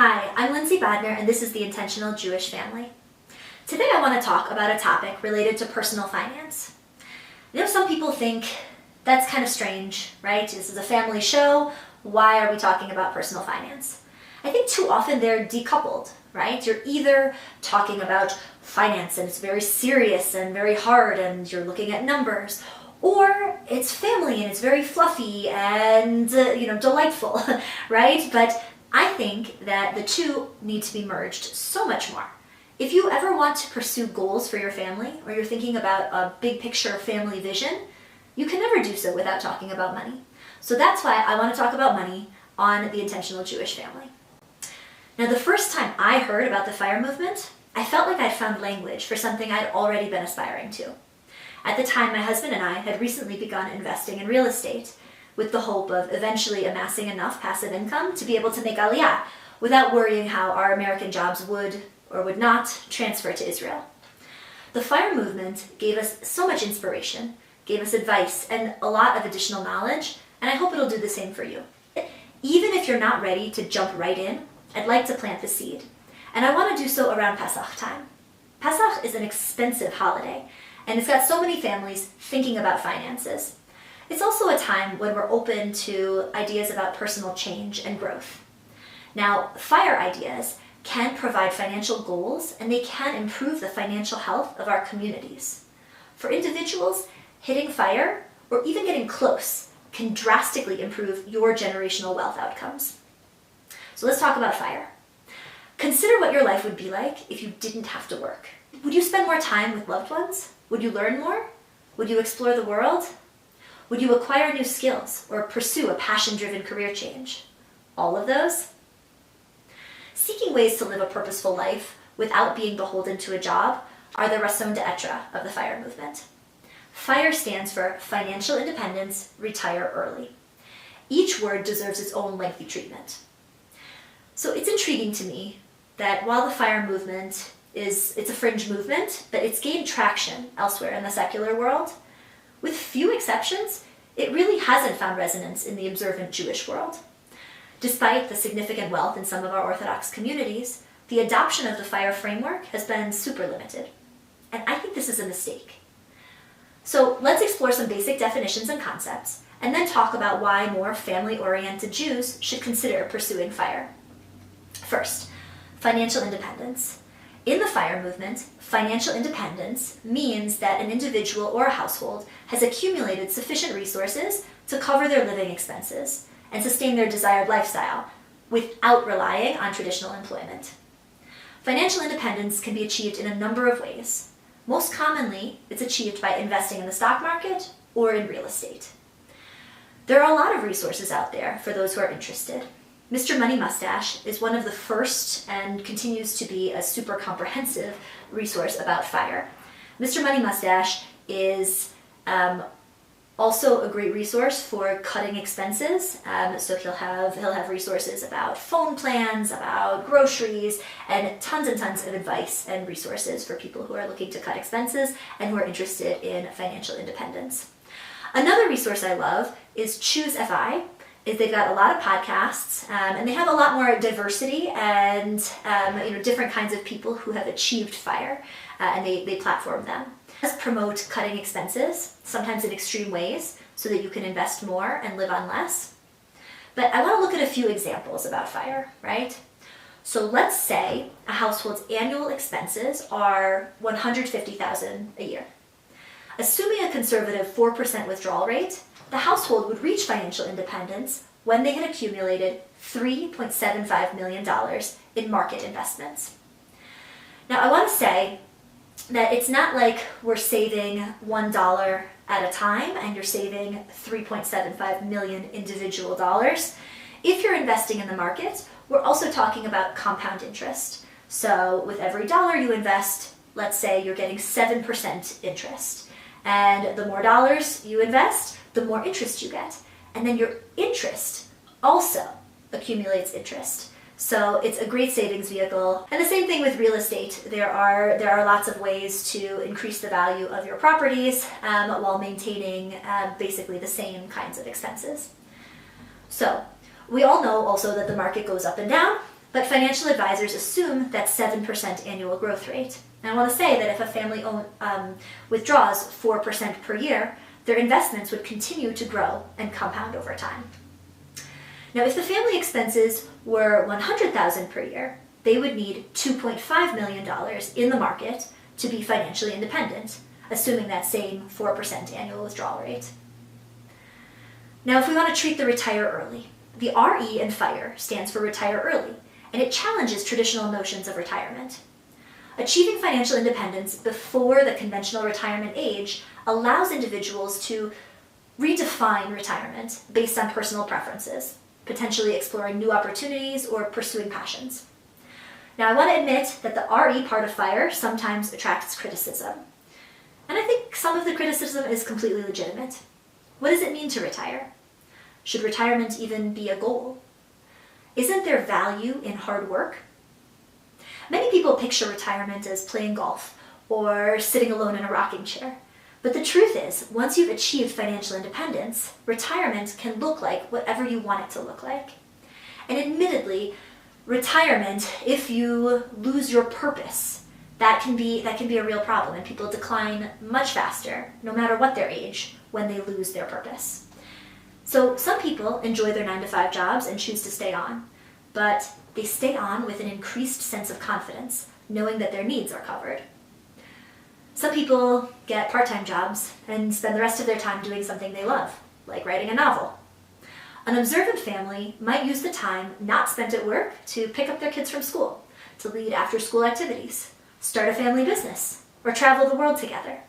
Hi, I'm Lindsey Bodner, and this is The Intentional Jewish Family. Today I want to talk about a topic related to personal finance. You know, some people think that's kind of strange, right? This is a family show. Why are we talking about personal finance? I think too often they're decoupled, right? You're either talking about finance and it's very serious and very hard and you're looking at numbers, or it's family and it's very fluffy and, delightful, right? But I think that the two need to be merged so much more. If you ever want to pursue goals for your family, or you're thinking about a big picture family vision, you can never do so without talking about money. So that's why I want to talk about money on The Intentional Jewish Family. Now, the first time I heard about the FIRE movement, I felt like I'd found language for something I'd already been aspiring to. At the time, my husband and I had recently begun investing in real estate, with the hope of eventually amassing enough passive income to be able to make aliyah without worrying how our American jobs would or would not transfer to Israel. The FIRE movement gave us so much inspiration, gave us advice and a lot of additional knowledge, and I hope it'll do the same for you. Even if you're not ready to jump right in, I'd like to plant the seed, and I want to do so around Pesach time. Pesach is an expensive holiday, and it's got so many families thinking about finances. It's also a time when we're open to ideas about personal change and growth. Now, FIRE ideas can provide financial goals and they can improve the financial health of our communities. For individuals, hitting FIRE or even getting close can drastically improve your generational wealth outcomes. So let's talk about FIRE. Consider what your life would be like if you didn't have to work. Would you spend more time with loved ones? Would you learn more? Would you explore the world? Would you acquire new skills or pursue a passion-driven career change? All of those? Seeking ways to live a purposeful life without being beholden to a job are the raison d'etre of the FIRE movement. FIRE stands for Financial Independence, Retire Early. Each word deserves its own lengthy treatment. So it's intriguing to me that while the FIRE movement it's a fringe movement, but it's gained traction elsewhere in the secular world. With few exceptions, it really hasn't found resonance in the observant Jewish world. Despite the significant wealth in some of our Orthodox communities, the adoption of the FIRE framework has been super limited. And I think this is a mistake. So let's explore some basic definitions and concepts, and then talk about why more family-oriented Jews should consider pursuing FIRE. First, financial independence. In the FIRE movement, financial independence means that an individual or a household has accumulated sufficient resources to cover their living expenses and sustain their desired lifestyle without relying on traditional employment. Financial independence can be achieved in a number of ways. Most commonly, it's achieved by investing in the stock market or in real estate. There are a lot of resources out there for those who are interested. Mr. Money Mustache is one of the first and continues to be a super comprehensive resource about FIRE. Mr. Money Mustache is also a great resource for cutting expenses. So he'll have resources about phone plans, about groceries, and tons of advice and resources for people who are looking to cut expenses and who are interested in financial independence. Another resource I love is Choose FI. They've got a lot of podcasts, and they have a lot more diversity and different kinds of people who have achieved FIRE, and they platform them. Let's promote cutting expenses, sometimes in extreme ways, so that you can invest more and live on less. But I want to look at a few examples about FIRE, right? So let's say a household's annual expenses are $150,000 a year. Assuming a conservative 4% withdrawal rate, the household would reach financial independence when they had accumulated $3.75 million in market investments. Now, I want to say that it's not like we're saving $1 at a time and you're saving 3.75 million individual dollars. If you're investing in the market, we're also talking about compound interest. So with every dollar you invest, let's say you're getting 7% interest. And the more dollars you invest, the more interest you get. And then your interest also accumulates interest. So it's a great savings vehicle. And the same thing with real estate. There are lots of ways to increase the value of your properties while maintaining basically the same kinds of expenses. So we all know also that the market goes up and down. But financial advisors assume that 7% annual growth rate. And I want to say that if a family withdraws 4% per year, their investments would continue to grow and compound over time. Now, if the family expenses were $100,000 per year, they would need $2.5 million in the market to be financially independent, assuming that same 4% annual withdrawal rate. Now, if we want to treat the retire early, the RE in FIRE stands for retire early, and it challenges traditional notions of retirement. Achieving financial independence before the conventional retirement age allows individuals to redefine retirement based on personal preferences, potentially exploring new opportunities or pursuing passions. Now, I want to admit that the RE part of FIRE sometimes attracts criticism. And I think some of the criticism is completely legitimate. What does it mean to retire? Should retirement even be a goal? Isn't there value in hard work? Many people picture retirement as playing golf or sitting alone in a rocking chair. But the truth is, once you've achieved financial independence, retirement can look like whatever you want it to look like. And admittedly, retirement, if you lose your purpose, that can be a real problem, and people decline much faster, no matter what their age, when they lose their purpose. So some people enjoy their 9-to-5 jobs and choose to stay on, but they stay on with an increased sense of confidence, knowing that their needs are covered. Some people get part-time jobs and spend the rest of their time doing something they love, like writing a novel. An observant family might use the time not spent at work to pick up their kids from school, to lead after-school activities, start a family business, or travel the world together.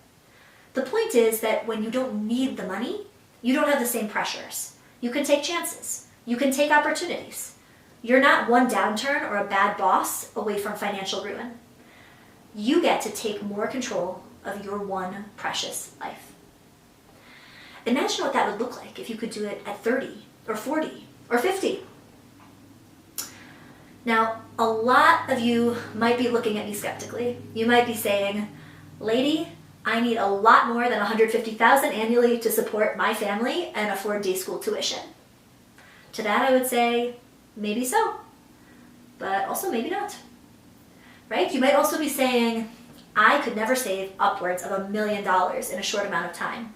The point is that when you don't need the money, you don't have the same pressures. You can take chances. You can take opportunities. You're not one downturn or a bad boss away from financial ruin. You get to take more control of your one precious life. Imagine what that would look like if you could do it at 30 or 40 or 50. Now, a lot of you might be looking at me skeptically. You might be saying, "Lady, I need a lot more than $150,000 annually to support my family and afford day school tuition." To that I would say, maybe so, but also maybe not. Right? You might also be saying, "I could never save upwards of $1 million in a short amount of time."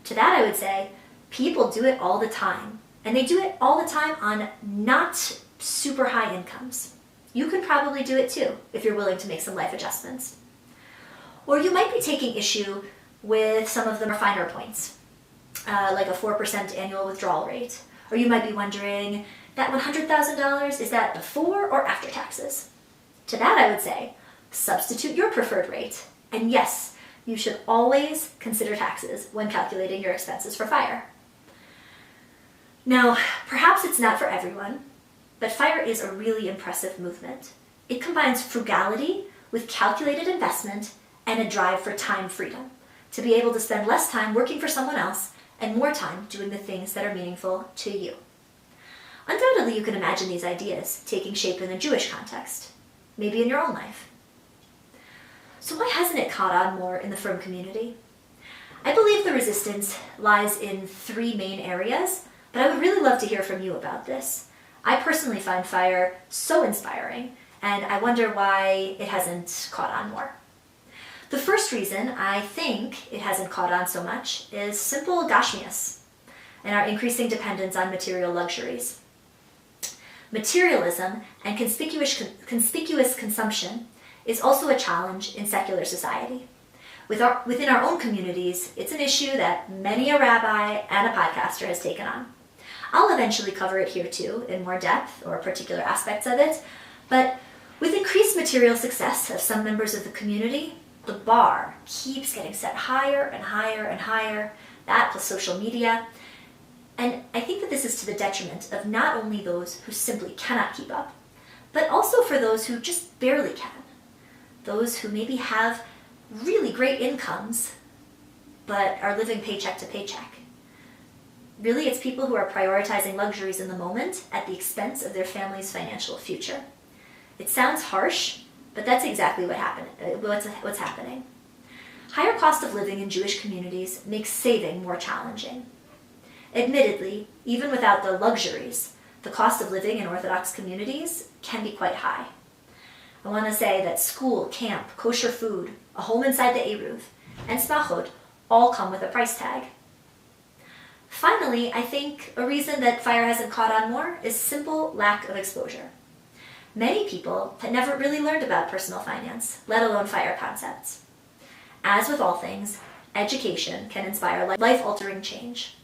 To that I would say, people do it all the time, and they do it all the time on not super high incomes. You can probably do it too, if you're willing to make some life adjustments. Or you might be taking issue with some of the more finer points, like a 4% annual withdrawal rate. Or you might be wondering, that $100,000, is that before or after taxes? To that I would say, substitute your preferred rate. And yes, you should always consider taxes when calculating your expenses for FIRE. Now, perhaps it's not for everyone, but FIRE is a really impressive movement. It combines frugality with calculated investment and a drive for time freedom, to be able to spend less time working for someone else and more time doing the things that are meaningful to you. Undoubtedly, you can imagine these ideas taking shape in a Jewish context, maybe in your own life. So why hasn't it caught on more in the Frum community? I believe the resistance lies in 3 main areas, but I would really love to hear from you about this. I personally find FIRE so inspiring, and I wonder why it hasn't caught on more. The first reason I think it hasn't caught on so much is simple gashmias and our increasing dependence on material luxuries. Materialism and conspicuous consumption is also a challenge in secular society. Within our own communities, it's an issue that many a rabbi and a podcaster has taken on. I'll eventually cover it here too, in more depth, or particular aspects of it, but with increased material success of some members of the community, the bar keeps getting set higher and higher and higher, that plus social media, and I think that this is to the detriment of not only those who simply cannot keep up, but also for those who just barely can. Those who maybe have really great incomes, but are living paycheck to paycheck. Really, it's people who are prioritizing luxuries in the moment at the expense of their family's financial future. It sounds harsh, but that's exactly what's happening. Higher cost of living in Jewish communities makes saving more challenging. Admittedly, even without the luxuries, the cost of living in Orthodox communities can be quite high. I want to say that school, camp, kosher food, a home inside the Eruv, and smachot all come with a price tag. Finally, I think a reason that FIRE hasn't caught on more is simple lack of exposure. Many people had never really learned about personal finance, let alone FIRE concepts. As with all things, education can inspire life-altering change.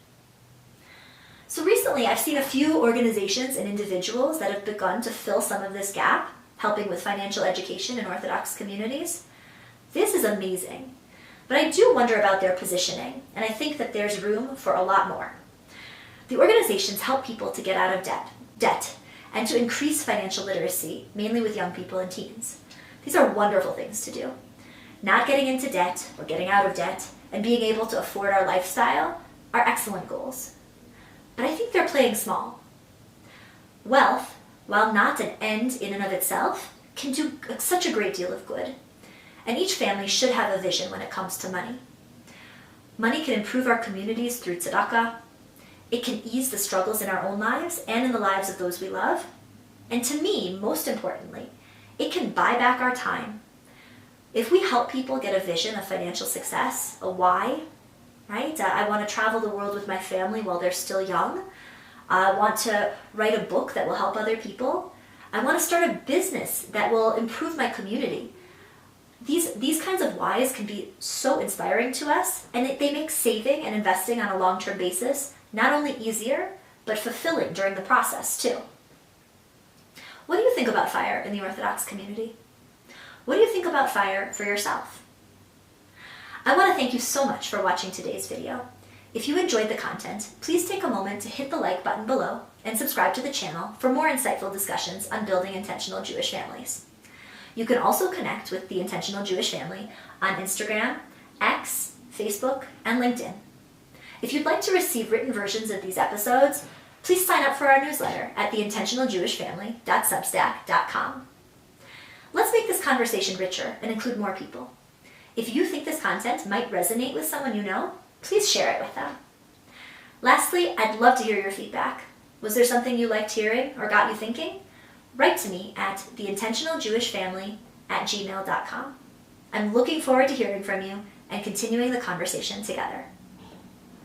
So recently, I've seen a few organizations and individuals that have begun to fill some of this gap, helping with financial education in Orthodox communities. This is amazing. But I do wonder about their positioning, and I think that there's room for a lot more. The organizations help people to get out of debt, and to increase financial literacy, mainly with young people and teens. These are wonderful things to do. Not getting into debt or getting out of debt and being able to afford our lifestyle are excellent goals. But I think they're playing small. Wealth, while not an end in and of itself, can do such a great deal of good. And each family should have a vision when it comes to money. Money can improve our communities through tzedakah. It can ease the struggles in our own lives and in the lives of those we love. And to me, most importantly, it can buy back our time. If we help people get a vision of financial success, a why, right? I want to travel the world with my family while they're still young. I want to write a book that will help other people. I want to start a business that will improve my community. These kinds of whys can be so inspiring to us, and they make saving and investing on a long-term basis not only easier, but fulfilling during the process too. What do you think about FIRE in the Orthodox community? What do you think about FIRE for yourself? I want to thank you so much for watching today's video. If you enjoyed the content, please take a moment to hit the like button below and subscribe to the channel for more insightful discussions on building intentional Jewish families. You can also connect with the Intentional Jewish Family on Instagram, X, Facebook, and LinkedIn. If you'd like to receive written versions of these episodes, please sign up for our newsletter at theintentionaljewishfamily.substack.com. Let's make this conversation richer and include more people. If you think this content might resonate with someone you know, please share it with them. Lastly, I'd love to hear your feedback. Was there something you liked hearing or got you thinking? Write to me at theintentionaljewishfamily@gmail.com. I'm looking forward to hearing from you and continuing the conversation together.